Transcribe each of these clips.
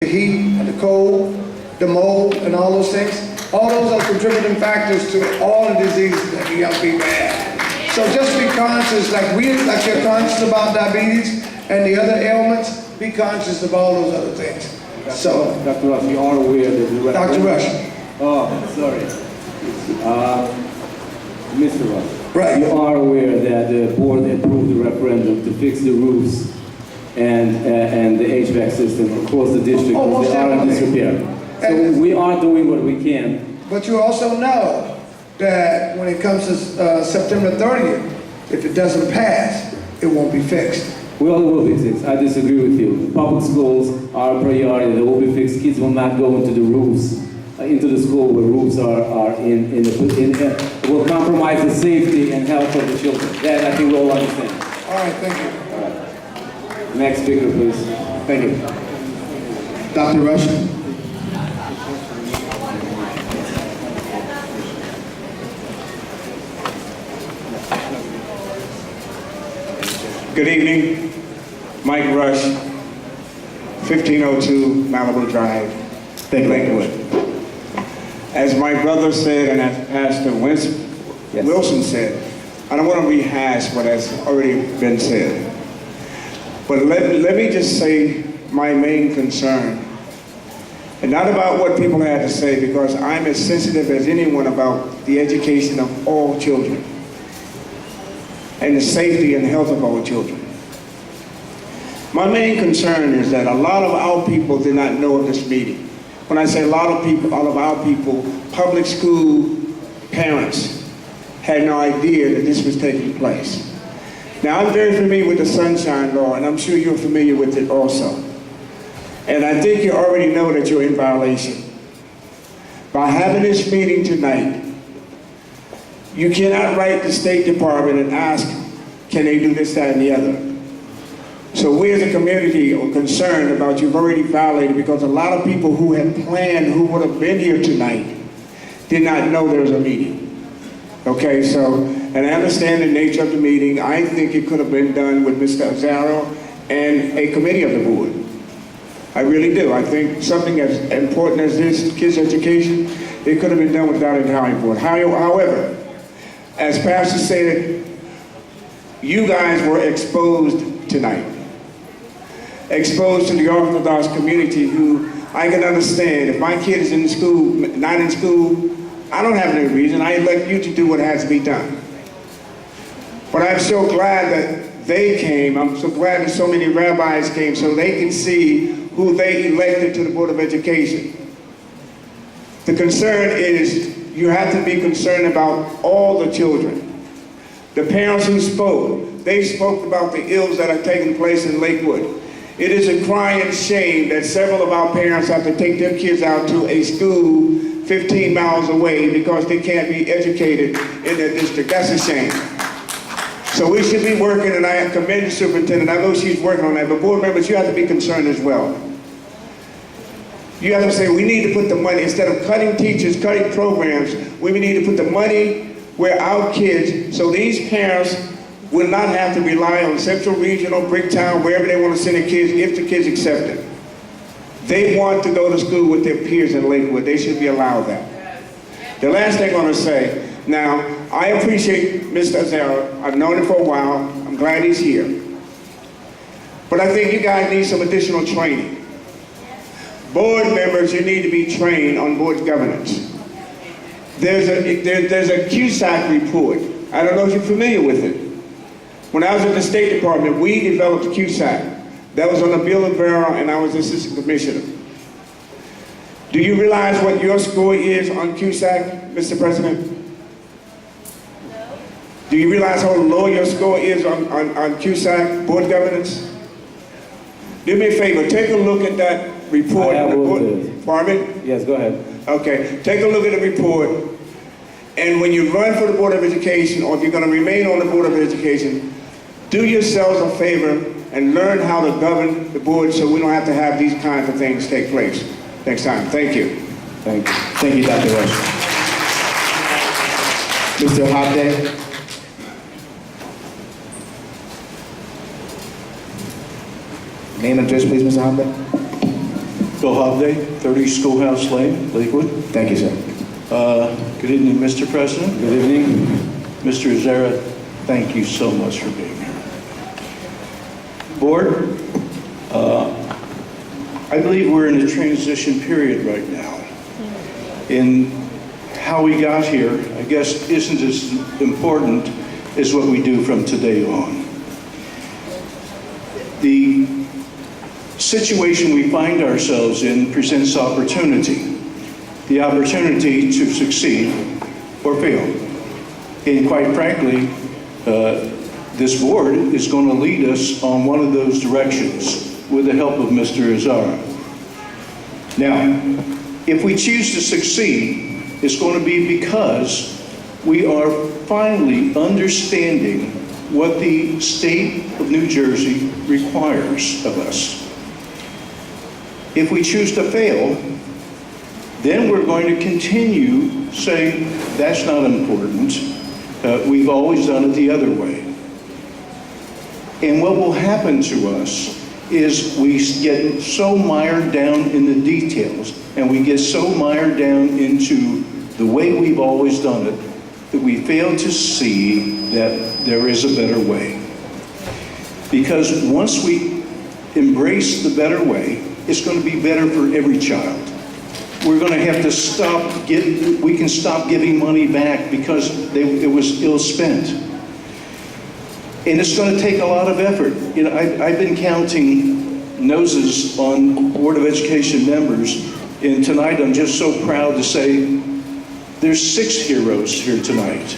The heat and the cold, the mold and all those things, all those are contributing factors to all the diseases that the young people have. So just be conscious, like you're conscious about diabetes and the other ailments, be conscious of all those other things. So, Dr. Rush, you are aware that the Dr. Rush. Oh, sorry. Mr. Rush. Right. You are aware that the board approved the referendum to fix the roofs and the HVAC system across the district. Oh, most they are in definitely. disrepair. So we are doing what we can. But you also know that when it comes to September 30th, if it doesn't pass, it won't be fixed. We all will be fixed. I disagree with you. Public schools are a priority. They will be fixed. Kids will not go into the roofs, into the school where roofs are will compromise the safety and health of the children. That I think we all understand. All right, thank you. Next speaker, please. Thank you. Dr. Rush. Good evening, Mike Rush, 1502 Malibu Drive, Lakewood. As my brother said and as Pastor Wilson said, I don't want to rehash what has already been said. But let me just say my main concern, and not about what people had to say, because I'm as sensitive as anyone about the education of all children and the safety and health of our children. My main concern is that a lot of our people did not know of this meeting. When I say a lot of people, all of our people, public school parents had no idea that this was taking place. Now, I'm very familiar with the Sunshine Law, and I'm sure you're familiar with it also. And I think you already know that you're in violation. By having this meeting tonight, you cannot write the State Department and ask, can they do this, that, and the other? So we as a community are concerned about you've already violated, because a lot of people who had planned, who would have been here tonight, did not know there was a meeting. Okay, so, and I understand the nature of the meeting. I think it could have been done with Mr. Azzaro and a committee of the board. I really do. I think something as important as this, kids' education, it could have been done without a entire board. However, as Pastor said, you guys were exposed tonight. Exposed to the Orthodox community, who I can understand. If my kid is in school, not in school, I don't have any reason. I elect you to do what has to be done. But I'm so glad that they came. I'm so glad that so many rabbis came so they can see who they elected to the Board of Education. The concern is you have to be concerned about all the children. The parents who spoke, they spoke about the ills that are taking place in Lakewood. It is a crying shame that several of our parents have to take their kids out to a school 15 miles away because they can't be educated in their district. That's a shame. So we should be working, and I commend the superintendent. I know she's working on that, but board members, you have to be concerned as well. You have to say, we need to put the money, instead of cutting teachers, cutting programs, we need to put the money where our kids, so these parents will not have to rely on Central Regional, Bricktown, wherever they want to send their kids, if the kids accept it. They want to go to school with their peers in Lakewood. They should be allowed that. The last thing I'm going to say, now, I appreciate Mr. Azzaro. I've known him for a while. I'm glad he's here. But I think you guys need some additional training. Board members, you need to be trained on board governance. There's a CUSAC report. I don't know if you're familiar with it. When I was at the State Department, we developed CUSAC. That was on the Bill of Barrow, and I was assistant commissioner. Do you realize what your score is on CUSAC, Mr. President? No. Do you realize how low your score is on CUSAC, board governance? Do me a favor, take a look at that report. Pardon? Yes, go ahead. Okay, take a look at the report, and when you run for the Board of Education, or if you're going to remain on the Board of Education, do yourselves a favor and learn how to govern the board so we don't have to have these kinds of things take place next time. Thank you. Thank you. Thank you, Dr. Rush. Mr. Hopday. Name and address, please, Mr. Hopday. Bill Hobday, 30 Schoolhouse Lane, Lakewood. Thank you, sir. Good evening, Mr. President. Good evening. Mr. Zara, thank you so much for being here. Board, I believe we're in a transition period right now. In how we got here, I guess, isn't as important as what we do from today on. The situation we find ourselves in presents opportunity. The opportunity to succeed or fail. And quite frankly, this board is going to lead us on one of those directions with the help of Mr. Azara. Now, if we choose to succeed, it's going to be because we are finally understanding what the state of New Jersey requires of us. If we choose to fail, then we're going to continue saying, that's not important. We've always done it the other way. And what will happen to us is we get so mired down in the details, and we get so mired down into the way we've always done it, that we fail to see that there is a better way. Because once we embrace the better way, it's going to be better for every child. We're going to have to we can stop giving money back because it was ill spent. And it's going to take a lot of effort. You know, I've been counting noses on Board of Education members, and tonight I'm just so proud to say there's 6 heroes here tonight.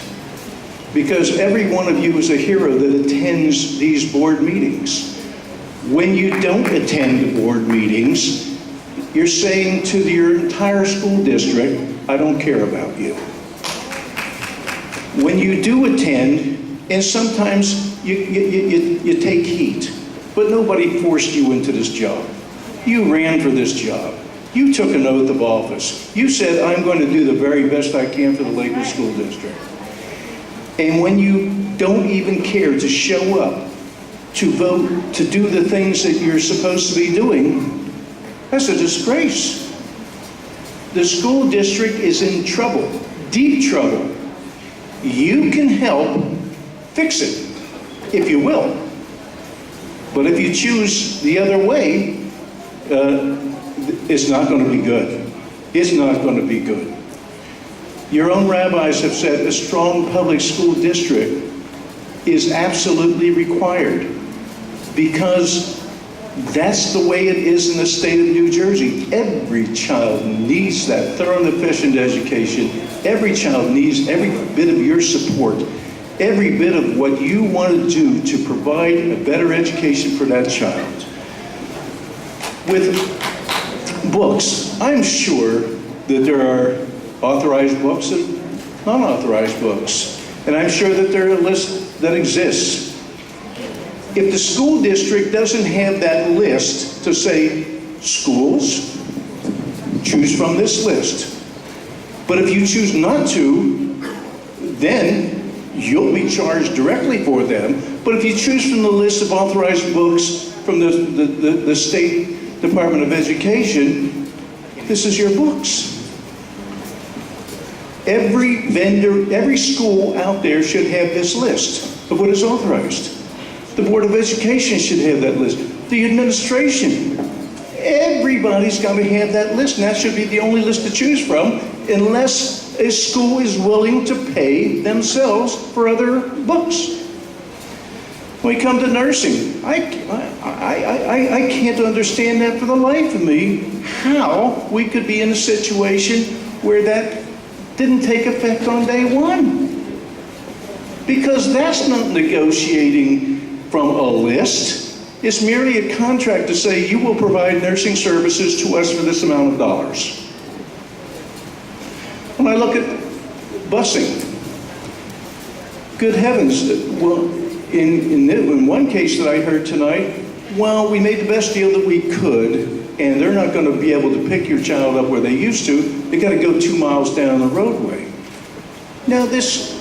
Because every one of you is a hero that attends these board meetings. When you don't attend the board meetings, you're saying to your entire school district, I don't care about you. When you do attend, and sometimes you take heat, but nobody forced you into this job. You ran for this job. You took an oath of office. You said, I'm going to do the very best I can for the Lakewood School District. And when you don't even care to show up, to vote, to do the things that you're supposed to be doing, that's a disgrace. The school district is in trouble, deep trouble. You can help fix it, if you will. But if you choose the other way, it's not going to be good. It's not going to be good. Your own rabbis have said a strong public school district is absolutely required because that's the way it is in the state of New Jersey. Every child needs that thorough and efficient education. Every child needs every bit of your support, every bit of what you want to do to provide a better education for that child. With books, I'm sure that there are authorized books and non-authorized books. And I'm sure that there are a list that exists. If the school district doesn't have that list to say, schools, choose from this list. But if you choose not to, then you'll be charged directly for them. But if you choose from the list of authorized books from the State Department of Education, this is your books. Every vendor, every school out there should have this list of what is authorized. The Board of Education should have that list. The administration. Everybody's got to have that list, and that should be the only list to choose from, unless a school is willing to pay themselves for other books. When we come to nursing, I can't understand that for the life of me, how we could be in a situation where that didn't take effect on day one. Because that's not negotiating from a list. It's merely a contract to say you will provide nursing services to us for this amount of dollars. When I look at busing, good heavens, well, in one case that I heard tonight, well, we made the best deal that we could, and they're not going to be able to pick your child up where they used to. They got to go 2 miles down the roadway. Now this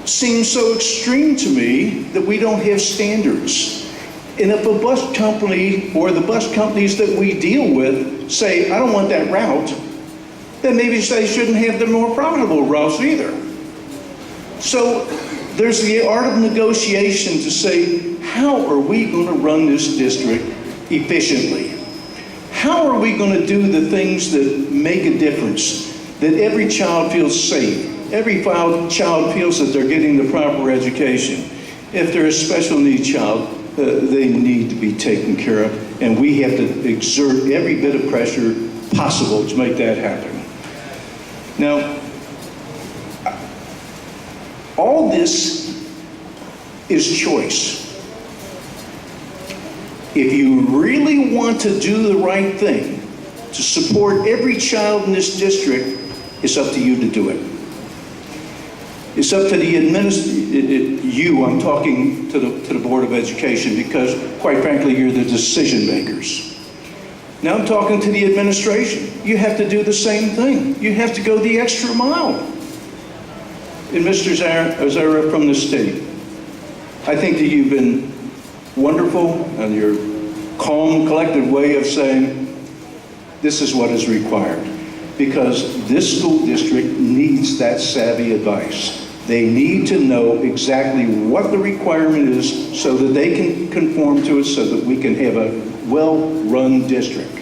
seems so extreme to me that we don't have standards. And if a bus company or the bus companies that we deal with say, I don't want that route, then maybe they shouldn't have the more profitable routes either. So there's the art of negotiation to say, how are we going to run this district efficiently? How are we going to do the things that make a difference, that every child feels safe, every child feels that they're getting the proper education? If they're a special needs child, they need to be taken care of, and we have to exert every bit of pressure possible to make that happen. Now, all this is choice. If you really want to do the right thing, to support every child in this district, it's up to you to do it. It's up to the I'm talking to the Board of Education, because quite frankly, you're the decision makers. Now I'm talking to the administration. You have to do the same thing. You have to go the extra mile. And Mr. Zara from the state, I think that you've been wonderful and your calm, collected way of saying, this is what is required. Because this school district needs that savvy advice. They need to know exactly what the requirement is so that they can conform to it, so that we can have a well-run district.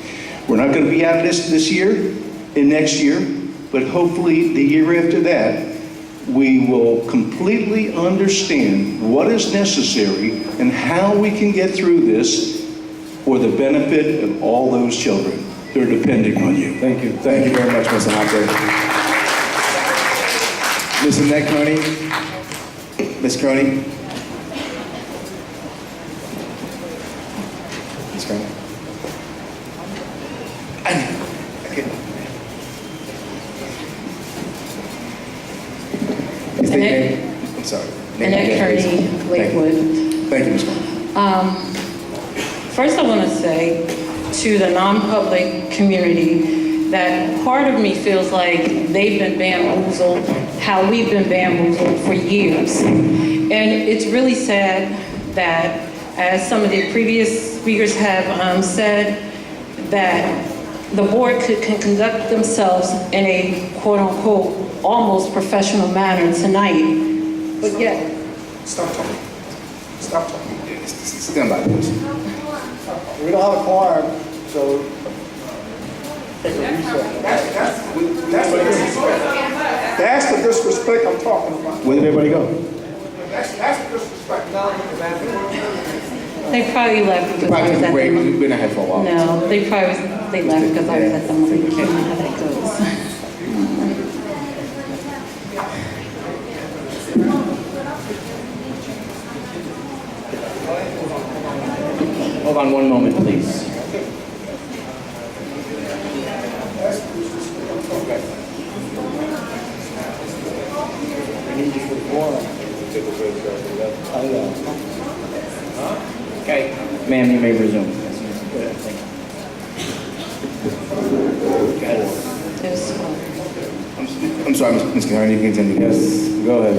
We're not going to be out of this year and next year, but hopefully the year after that, we will completely understand what is necessary and how we can get through this for the benefit of all those children. They're depending on you. Thank you. Thank you very much, Mr. Hoppe. Ms. Annette Coney. Ms. Coney. Ms. Coney. Annette, I'm sorry. Annette Kearney, Lakewood. Thank you, Ms. Coney. First I want to say to the non-public community that part of me feels like they've been bamboozled, how we've been bamboozled for years. And it's really sad that, as some of the previous speakers have said, that the board can conduct themselves in a quote-unquote almost professional manner tonight, but yet. Stop talking. Stop talking. Stand by, please. We don't have a quorum, so take a recess. That's the disrespect. That's the disrespect I'm talking about. Where did everybody go? That's the disrespect. They probably left because I Probably was took a at break. the. We've been ahead for a while. No, they left because I was at the movie. You know how that goes. Hold on one moment, please. Okay, ma'am, you may resume. It was fun. I'm sorry, Ms. Coney, you can continue. Yes, go ahead.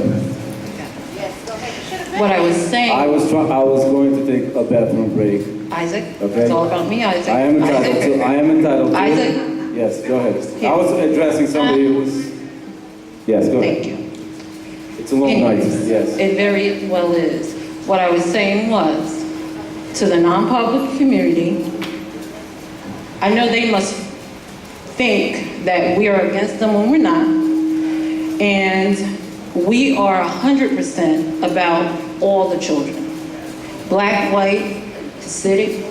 What I was saying. I was going to take a bathroom break. Isaac, Okay. it's all about me, Isaac. I am entitled to. Isaac. Yes, go ahead. Here. I was addressing somebody who was. Yes, go ahead. Thank you. It's a long night. Anyways, Yes. it very well is. What I was saying was, to the non-public community, I know they must think that we are against them when we're not. And we are 100% about all the children. Black, white, Hasidic,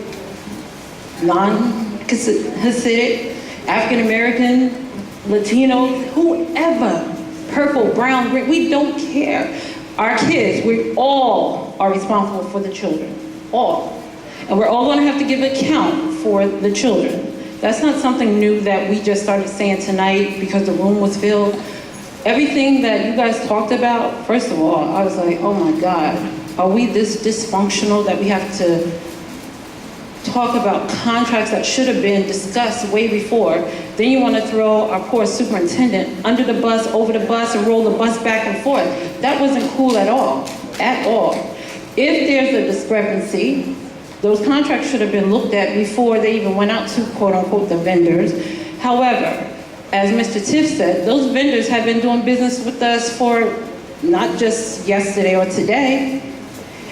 non-Hasidic, African-American, Latino, whoever, purple, brown, green, we don't care. Our kids, we all are responsible for the children, all. And we're all gonna have to give account for the children. That's not something new that we just started saying tonight because the room was filled. Everything that you guys talked about, first of all, I was like, oh my God, are we this dysfunctional that we have to talk about contracts that should have been discussed way before? Then you want to throw our poor superintendent under the bus, over the bus, and roll the bus back and forth. That wasn't cool at all, at all. If there's a discrepancy, Those contracts should have been looked at before they even went out to quote-unquote the vendors. However, as Mr. Tiff said, those vendors have been doing business with us for not just yesterday or today.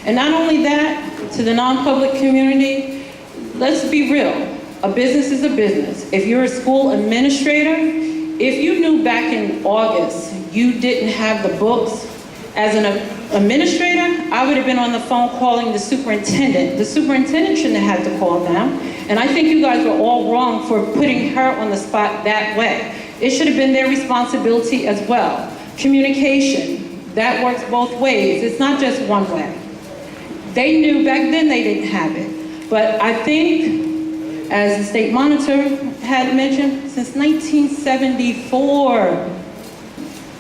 And not only that, to the non-public community, let's be real. A business is a business. If you're a school administrator, if you knew back in August you didn't have the books, as an administrator, I would have been on the phone calling the superintendent. The superintendent shouldn't have had to call them. And I think you guys were all wrong for putting her on the spot that way. It should have been their responsibility as well. Communication, that works both ways. It's not just one way. They knew back then they didn't have it. But I think, as the state monitor had mentioned, since 1974,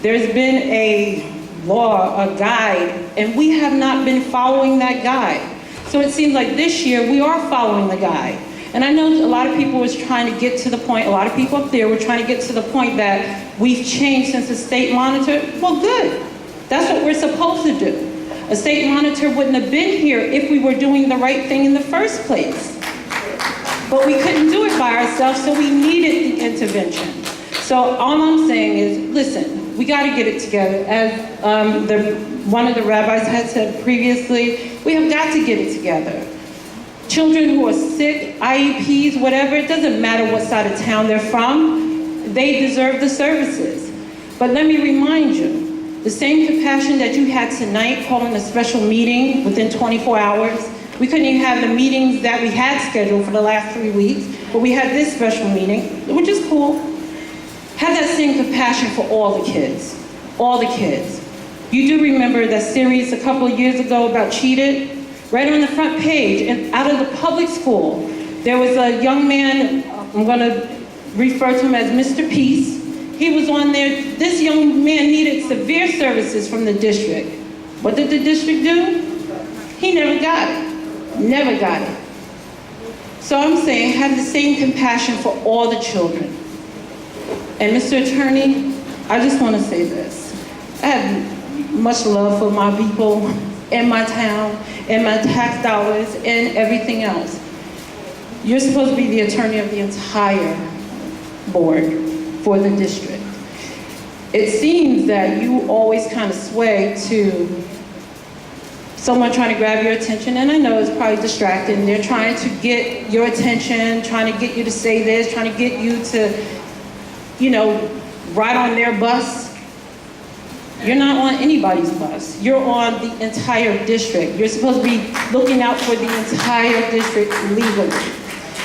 there's been a law, a guide, and we have not been following that guide. So it seems like this year we are following the guide. And I know a lot of people was trying to get to the point, a lot of people up there were trying to get to the point that we've changed since the state monitor. Well, good. That's what we're supposed to do. A state monitor wouldn't have been here if we were doing the right thing in the first place. But we couldn't do it by ourselves, so we needed the intervention. So all I'm saying is, listen, we got to get it together. As one of the rabbis had said previously, we have got to get it together. Children who are sick, IEPs, whatever, it doesn't matter what side of town they're from, they deserve the services. But let me remind you, the same compassion that you had tonight calling a special meeting within 24 hours, we couldn't even have the meetings that we had scheduled for the last 3 weeks, but we had this special meeting, which is cool. Have that same compassion for all the kids, all the kids. You do remember that series a couple of years ago about Cheated? Right on the front page, and out of the public school, there was a young man, I'm gonna refer to him as Mr. Peace. He was on there. This young man needed severe services from the district. What did the district do? He never got it, never got it. So I'm saying, have the same compassion for all the children. And Mr. Attorney, I just want to say this. I have much love for my people in my town, and my tax dollars, and everything else. You're supposed to be the attorney of the entire board for the district. It seems that you always kind of sway to someone trying to grab your attention, and I know it's probably distracting. They're trying to get your attention, trying to get you to say this, trying to get you to, ride on their bus. You're not on anybody's bus. You're on the entire district. You're supposed to be looking out for the entire district legally.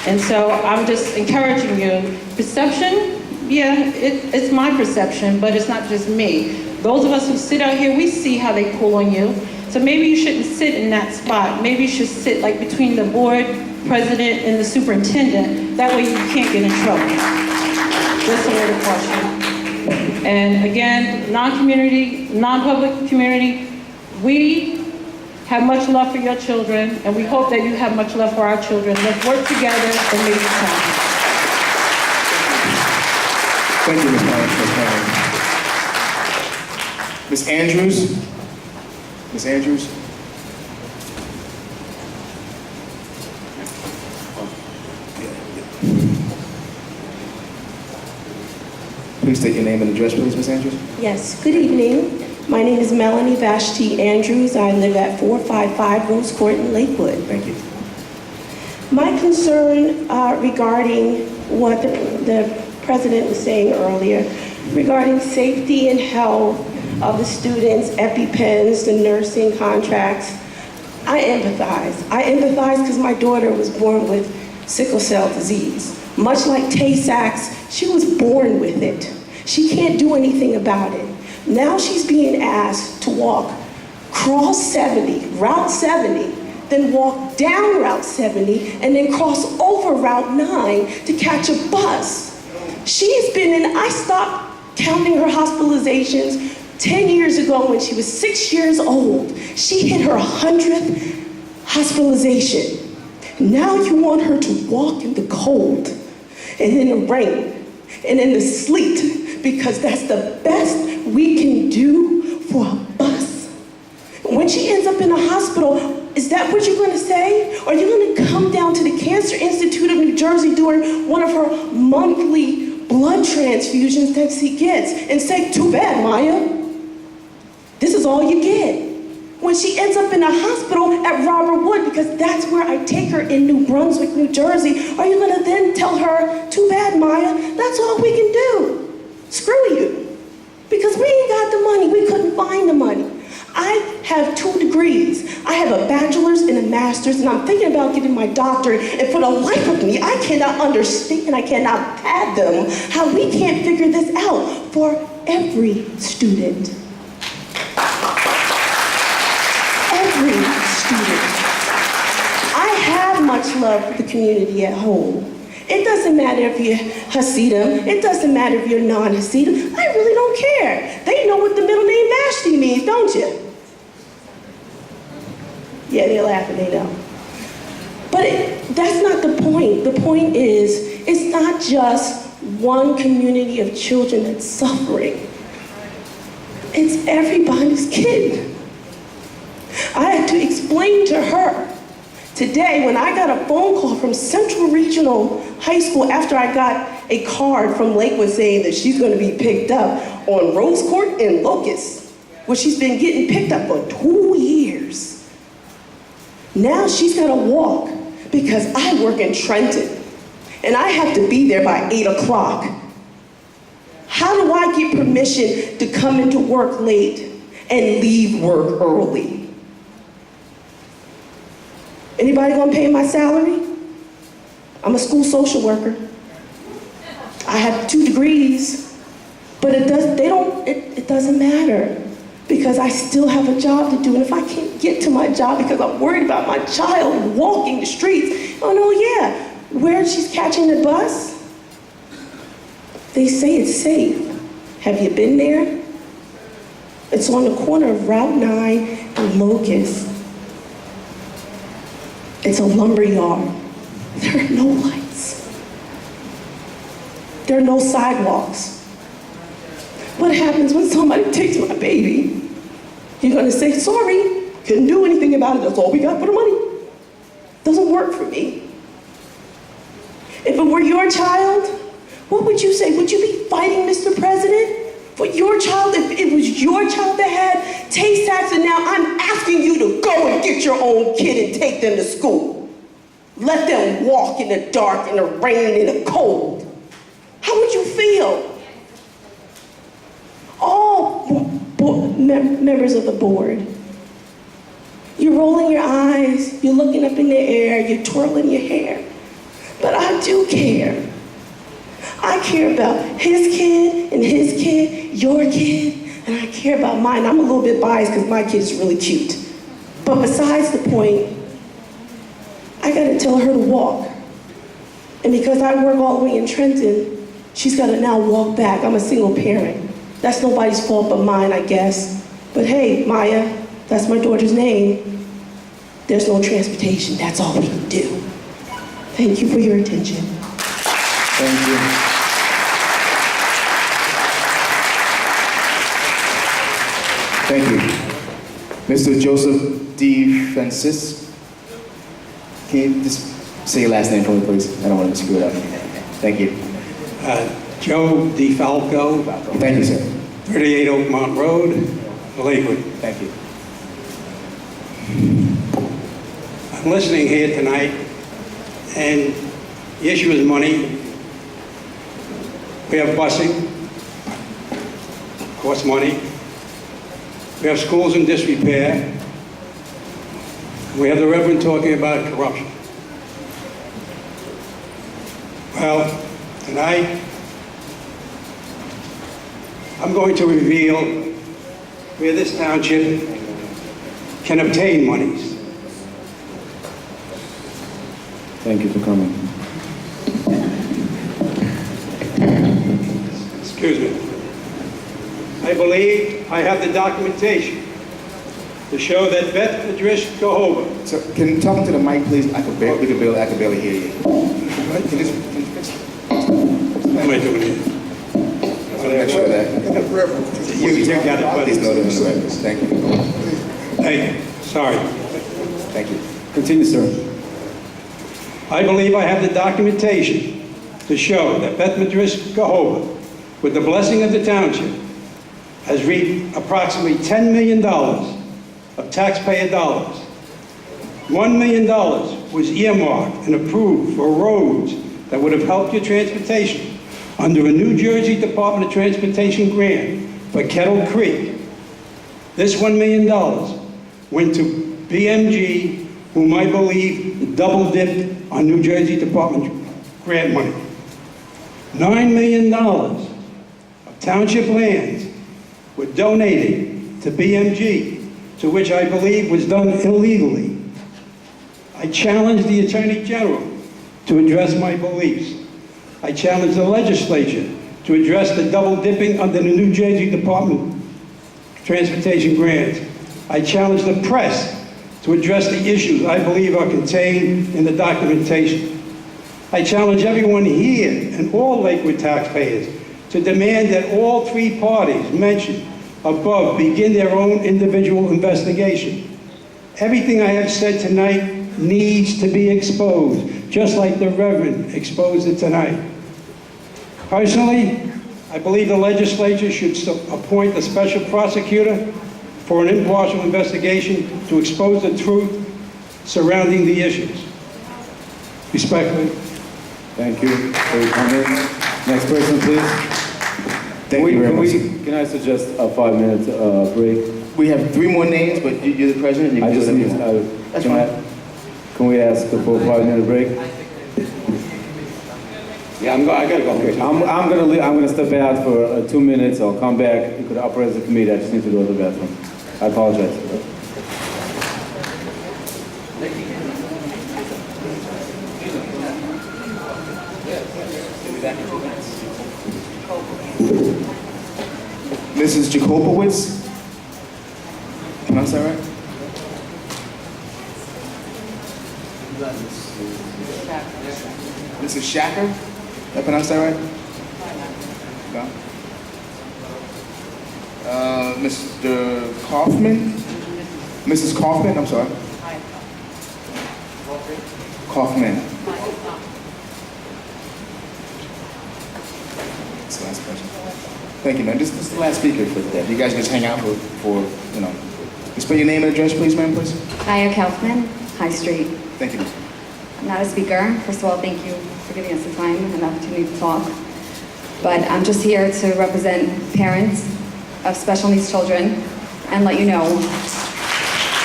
And so I'm just encouraging you. Perception, yeah, it's my perception, but it's not just me. Those of us who sit out here, we see how they pull on you. So maybe you shouldn't sit in that spot. Maybe you should sit like between the board president and the superintendent. That way you can't get in trouble. Just a little caution. And again, non-public community, we have much love for your children, and we hope that you have much love for our children. Let's work together and make it happen. Thank you, Ms. Myers. Ms. Andrews? Ms. Andrews? Please state your name and address, please, Ms. Andrews. Yes, good evening. My name is Melanie Vashti Andrews. I live at 455 Rose Court in Lakewood. Thank you. My concern regarding what the president was saying earlier, regarding safety and health of the students, EpiPens, the nursing contracts, I empathize. I empathize because my daughter was born with sickle cell disease. Much like Tay-Sachs, she was born with it. She can't do anything about it. Now she's being asked to walk cross 70, Route 70, then walk down Route 70, and then cross over Route 9 to catch a bus. She's been in, I stopped counting her hospitalizations 10 years ago when she was 6 years old. She hit her 100th hospitalization. Now you want her to walk in the cold and in the rain and in the sleet because that's the best we can do for a bus. When When she ends up in a hospital, is that what you're going to say? Or are you going to come down to the Cancer Institute of New Jersey during one of her monthly blood transfusions that she gets and say, too bad, Maya. This is all you get. When she ends up in a hospital at Robert Wood, because that's where I take her in New Brunswick, New Jersey, are you going to then tell her, too bad, Maya, that's all we can do. Screw you. Because we ain't got the money. We couldn't find the money. I have 2 degrees. I have a bachelor's and a master's, and I'm thinking about getting my doctorate. And for the life of me, I cannot understand, I cannot fathom how we can't figure this out for every student. Every student. I have much love for the community at home. It doesn't matter if you're Hasidim. It doesn't matter if you're non-Hasidim. I really don't care. They know what the middle name Vashti means, don't you? Yeah, they're laughing, they know. But that's not the point. The point is, it's not just one community of children that's suffering. It's everybody's kid. I had to explain to her today when I got a phone call from Central Regional High School after I got a card from Lakewood saying that she's going to be picked up on Rose Court and Locust, where she's been getting picked up for 2 years. Now she's got to walk because I work in Trenton and I have to be there by 8 o'clock. How do I get permission to come into work late and leave work early? Anybody gonna pay my salary? I'm a school social worker. I have 2 degrees, but it doesn't matter because I still have a job to do. And if I can't get to my job because I'm worried about my child walking the streets, oh no, yeah, where she's catching the bus, they say it's safe. Have you been there? It's on the corner of Route 9 and Locust. It's a lumber yard. There are no lights. There are no sidewalks. What happens when somebody takes my baby? You're gonna say, sorry, couldn't do anything about it, that's all we got for the money. Doesn't work for me. If it were your child, what would you say? Would you be fighting, Mr. President? For your child, if it was your child that had Tay-Sachs, and now I'm asking you to go and get your own kid and take them to school. Let them walk in the dark, in the rain, in the cold. How would you feel? All members of the board, you're rolling your eyes, you're looking up in the air, you're twirling your hair. But I do care. I care about his kid and his kid, your kid, and I care about mine. I'm a little bit biased because my kid is really cute. But besides the point, I gotta tell her to walk. And because I work all the way in Trenton, she's gotta now walk back. I'm a single parent. That's nobody's fault but mine, I guess. But hey, Maya, that's my daughter's name. There's no transportation, that's all we can do. Thank you for your attention. Thank you. Thank you. Mr. Joseph D. Francis. Can you just say your last name for me, please? I don't want to screw it up. Thank you. Joe DeFalco. Thank you, sir. 38 Oakmont Road, Lakewood. Thank you. I'm listening here tonight, and the issue is money. We have busing, costs money. We have schools in disrepair. We have the Reverend talking about corruption. Well, tonight, I'm going to reveal where this township can obtain monies. Thank you for coming. Excuse me. I believe I have the documentation to show that Beth Adrish Jehovah. So, can you talk to the mic, please? I can barely hear you. Can you fix it? What am I doing here? Make sure that. You got it, Please note it in the records. Thank you. I Hey, sorry. Thank you. Continue, sir. I believe I have the documentation to show that Beth Madris Cahoba, with the blessing of the township, has reaped approximately $10 million of taxpayer dollars. $1 million was earmarked and approved for roads that would have helped your transportation under a New Jersey Department of Transportation grant for Kettle Creek. This $1 million went to BMG, whom I believe double dipped on New Jersey Department grant money. $9 million of township lands were donated to BMG, to which I believe was done illegally. I challenge the Attorney General to address my beliefs. I challenge the legislature to address the double dipping under the New Jersey Department of Transportation grants. I challenge the press to address the issues I believe are contained in the documentation. I challenge everyone here and all Lakewood taxpayers to demand that all three parties mentioned above begin their own individual investigation. Everything I have said tonight needs to be exposed, just like the Reverend exposed it tonight. Personally, I believe the legislature should appoint a special prosecutor for an impartial investigation to expose the truth surrounding the issues. Respectfully. Thank you for your comment. Next person, please. Thank you very much. Can I suggest a 5-minute break? We have 3 more names, but you're the president. You can I do just whatever need, you want. That's fine. can we ask for a 5-minute break? Yeah, I gotta go. Okay, I'm gonna step out for 2 minutes. I'll come back. You could operate as a committee. I just need to go to the bathroom. I apologize. Mrs. Jakopowicz. Pronounce that right? Mrs. Shacker. Did I pronounce that right? No. Mr. Kaufman. Mrs. Kaufman. I'm sorry. Kaufman. That's the last person. Thank you, man. This is the last speaker for the day. You guys just hang out for you know. Can you spell your name and address, please, ma'am, please? Maya Kaufman, High Street. Thank you. I'm not a speaker. First of all, thank you for giving us the time and the opportunity to talk. But I'm just here to represent parents of special needs children and let you know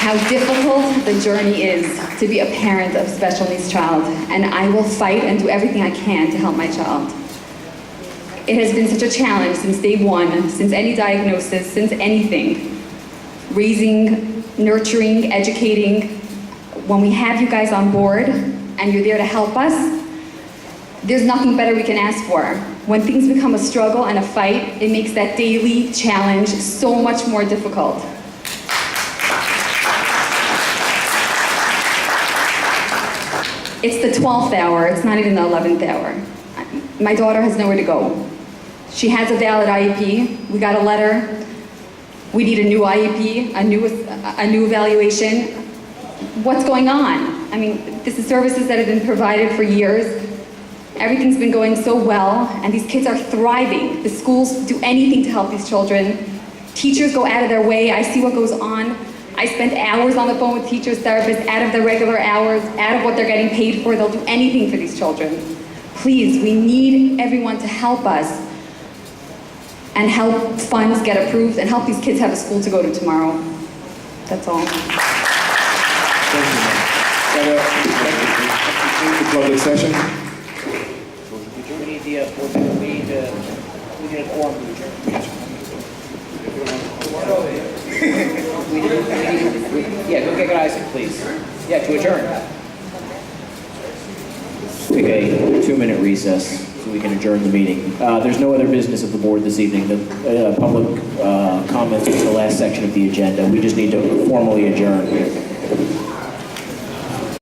how difficult the journey is to be a parent of a special needs child. And I will fight and do everything I can to help my child. It has been such a challenge since day one, since any diagnosis, since anything. Raising, nurturing, educating. When we have you guys on board and you're there to help us, there's nothing better we can ask for. When things become a struggle and a fight, it makes that daily challenge so much more difficult. It's the 12th hour, it's not even the 11th hour. My daughter has nowhere to go. She has a valid IEP. We got a letter. We need a new IEP, a new evaluation. What's going on? I mean, this is services that have been provided for years. Everything's been going so well, and these kids are thriving. The schools do anything to help these children. Teachers go out of their way. I see what goes on. I spent hours on the phone with teachers, therapists, out of their regular hours, out of what they're getting paid for. They'll do anything for these children. Please, we need everyone to help us and help funds get approved and help these kids have a school to go to tomorrow. That's all. Thank you, ma'am. The public session. We need a quorum to adjourn. Yeah, go get Isaac, please. Yeah, to adjourn. Take a 2-minute recess so we can adjourn the meeting. There's no other business of the board this evening. The public comments is the last section of the agenda. We just need to formally adjourn.